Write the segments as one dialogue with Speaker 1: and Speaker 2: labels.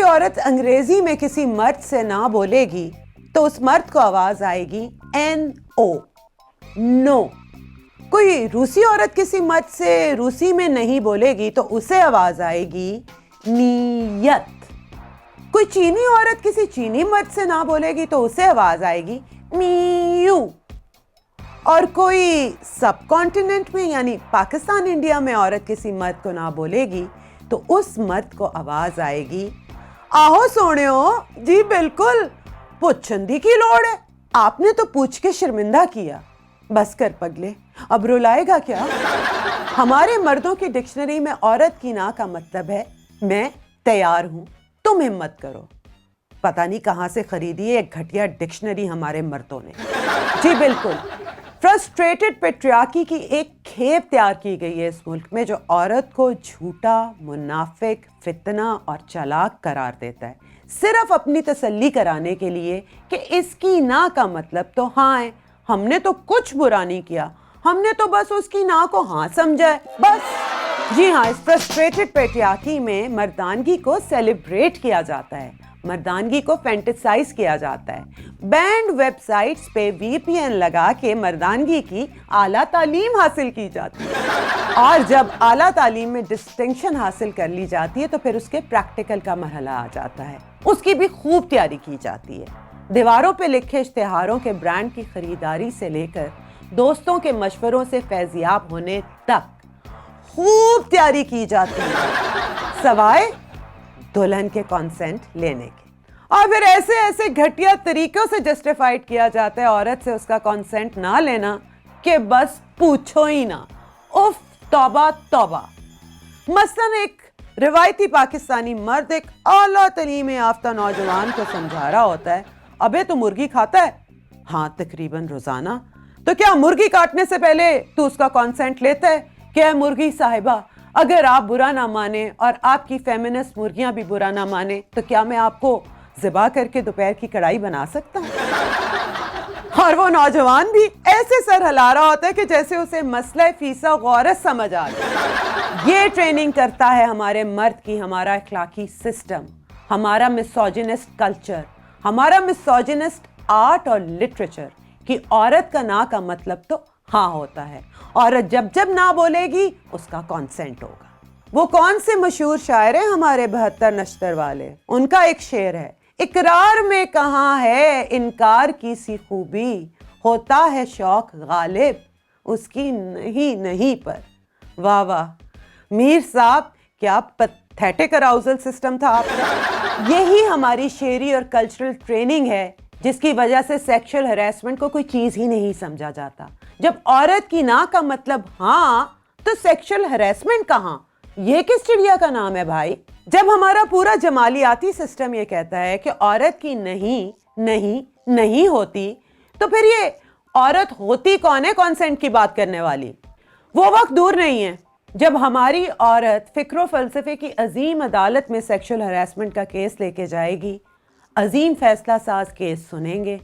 Speaker 1: عورت انگریزی میں کسی مرد سے نہ بولے گی تو اس مرد کو آواز آئے گی NO، نو۔ کوئی روسی عورت کسی مرد سے روسی میں نہیں بولے گی تو اسے آواز آئے گی نیت۔ کوئی چینی عورت کسی چینی مرد سے نہ بولے گی تو اسے آواز آئے گی میو۔ اور کوئی سب کانٹیننٹ میں یعنی پاکستان انڈیا میں عورت کسی مرد کو نہ بولے گی تو اس مرد کو آواز آئے گی آہو سونےو، جی بالکل، پوچھندی کی لوڑ ہے، آپ نے تو پوچھ کے شرمندہ کیا۔ بس کر پگلے، اب رلائے گا کیا؟ ہمارے مردوں کی ڈکشنری میں عورت کی نا کا مطلب ہے میں تیار ہوں، تم ہمت کرو۔ پتہ نہیں کہاں سے خریدی ہے ایک گھٹیا ڈکشنری ہمارے مردوں نے۔ جی بالکل، فرسٹریٹڈ پیٹریارکی کی ایک کھیپ تیار کی گئی ہے اس ملک میں جو عورت کو جھوٹا، منافق، فتنہ اور چالاک قرار دیتا ہے، صرف اپنی تسلی کرانے کے لیے کہ اس کی نا کا مطلب تو ہاں ہے، ہم نے تو کچھ برا نہیں کیا، ہم نے تو بس اس کی نا کو ہاں سمجھا ہے، بس۔ جی ہاں، اس فرسٹریٹڈ پیٹریارکی میں مردانگی کو سیلیبریٹ کیا جاتا ہے، مردانگی کو فینٹیسائز کیا جاتا ہے، بینڈ ویب سائٹس پہ VPN لگا کے مردانگی کی اعلیٰ تعلیم حاصل کی جاتی ہے، اور جب اعلیٰ تعلیم میں ڈسٹنکشن حاصل کر لی جاتی ہے تو پھر اس کے پریکٹیکل کا مرحلہ آ جاتا ہے، اس کی بھی خوب تیاری کی جاتی ہے۔ دیواروں پہ لکھے اشتہاروں کے برانڈ کی خریداری سے لے کر دوستوں کے مشوروں سے فیضیاب ہونے تک خوب تیاری کی جاتی ہے، سوائے دلہن کے کانسینٹ لینے کے، اور پھر ایسے گھٹیا طریقوں سے جسٹیفائیڈ کیا جاتا ہے عورت سے اس کا کانسینٹ نہ لینا کہ بس پوچھو ہی نہ، اف توبہ توبہ۔ مثلاً ایک روایتی پاکستانی مرد ایک اعلیٰ تعلیم یافتہ نوجوان کو سمجھا رہا ہوتا ہے، ابے تو مرغی کھاتا ہے؟ ہاں تقریباً روزانہ۔ تو کیا مرغی کاٹنے سے پہلے تو اس کا کانسینٹ لیتا ہے کہ اے مرغی صاحبہ، اگر آپ برا نہ مانیں اور آپ کی فیمنسٹ مرغیاں بھی برا نہ مانیں تو کیا میں آپ کو ذبح کر کے دوپہر کی کڑھائی بنا سکتا ہوں؟ اور وہ نوجوان بھی ایسے سر ہلا رہا ہوتا ہے کہ جیسے اسے مسئلہ فیسا غورت سمجھ آ جائے۔ یہ ٹریننگ کرتا ہے ہمارے مرد کی ہمارا اخلاقی سسٹم، ہمارا مسوجنسٹ کلچر، ہمارا مسوجنسٹ آرٹ اور لٹریچر کہ عورت کا نا کا مطلب تو ہاں ہوتا ہے، عورت جب جب نہ بولے گی اس کا کانسینٹ ہوگا۔ وہ کون سے مشہور شاعر ہیں ہمارے 72 نشتر والے، ان کا ایک شعر ہے، اقرار میں کہاں ہے انکار کی سی خوبی، ہوتا ہے شوق غالب اس کی نہیں پر۔ واہ واہ میر صاحب، کیا پیتھیٹک اراؤزل سسٹم تھا آپ کا۔ یہی ہماری شعری اور کلچرل ٹریننگ ہے جس کی وجہ سے سیکشل ہراسمنٹ کو کوئی چیز ہی نہیں سمجھا جاتا۔ جب عورت کی نا کا مطلب ہاں تو سیکشل ہراسمنٹ کہاں؟ یہ کس چڑیا کا نام ہے بھائی؟ جب ہمارا پورا جمالیاتی سسٹم یہ کہتا ہے کہ عورت کی نہیں ہوتی تو پھر یہ عورت ہوتی کون ہے کانسینٹ کی بات کرنے والی؟ وہ وقت دور نہیں ہے جب ہماری عورت فکر و فلسفے کی عظیم عدالت میں سیکشل ہراسمنٹ کا کیس لے کے جائے گی، عظیم فیصلہ ساز کیس سنیں گے،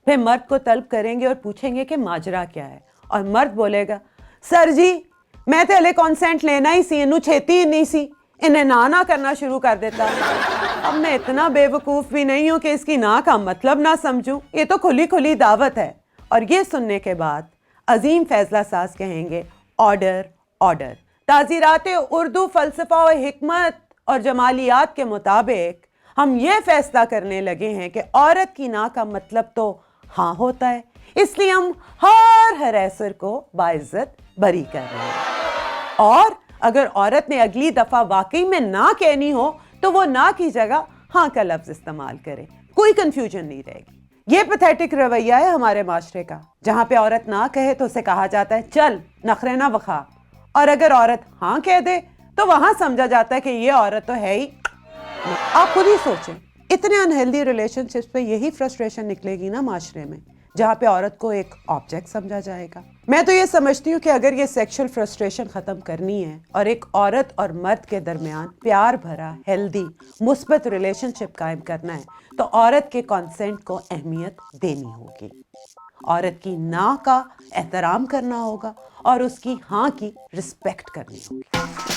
Speaker 1: پھر مرد کو طلب کریں گے اور پوچھیں گے کہ ماجرا کیا ہے، اور مرد بولے گا سر جی میں تے ہلے کانسینٹ لینا ہی سی، انہوں چھیتی ہی نہیں سی، انہیں نہ کرنا شروع کر دیتا۔ اب میں اتنا بے وقوف بھی نہیں ہوں کہ اس کی نا کا مطلب نہ سمجھوں، یہ تو کھلی دعوت ہے۔ اور یہ سننے کے بعد عظیم فیصلہ ساز کہیں گے آرڈر آرڈر۔ تعزیرات اردو فلسفہ و حکمت اور جمالیات کے مطابق ہم یہ فیصلہ کرنے لگے ہیں کہ عورت کی نا کا مطلب تو ہاں ہوتا ہے، اس لیے ہم ہر ہراسر کو باعزت بری کر رہے ہیں۔ اور اگر عورت نے اگلی دفعہ واقعی میں نہ کہنی ہو تو وہ نہ کی جگہ ہاں کا لفظ استعمال کرے، کوئی کنفیوژن نہیں رہے گی۔ یہ پیتھیٹک رویہ ہے ہمارے معاشرے کا، جہاں پہ عورت نہ کہے تو اسے کہا جاتا ہے چل نخرے نہ بخا، اور اگر عورت ہاں کہہ دے تو وہاں سمجھا جاتا ہے کہ یہ عورت تو ہے ہی۔ آپ خود ہی سوچیں، اتنے انہیلدی ریلیشن شپس پہ یہی فرسٹریشن نکلے گی نا معاشرے میں، جہاں پہ عورت کو ایک آبجیکٹ سمجھا جائے گا۔ میں تو یہ سمجھتی ہوں کہ اگر یہ سیکشل فرسٹریشن ختم کرنی ہے اور ایک عورت اور مرد کے درمیان پیار بھرا، ہیلدی، مثبت ریلیشن شپ قائم کرنا ہے تو عورت کے کانسینٹ کو اہمیت دینی ہوگی، عورت کی نا کا احترام کرنا ہوگا اور اس کی ہاں کی رسپیکٹ کرنی ہوگی۔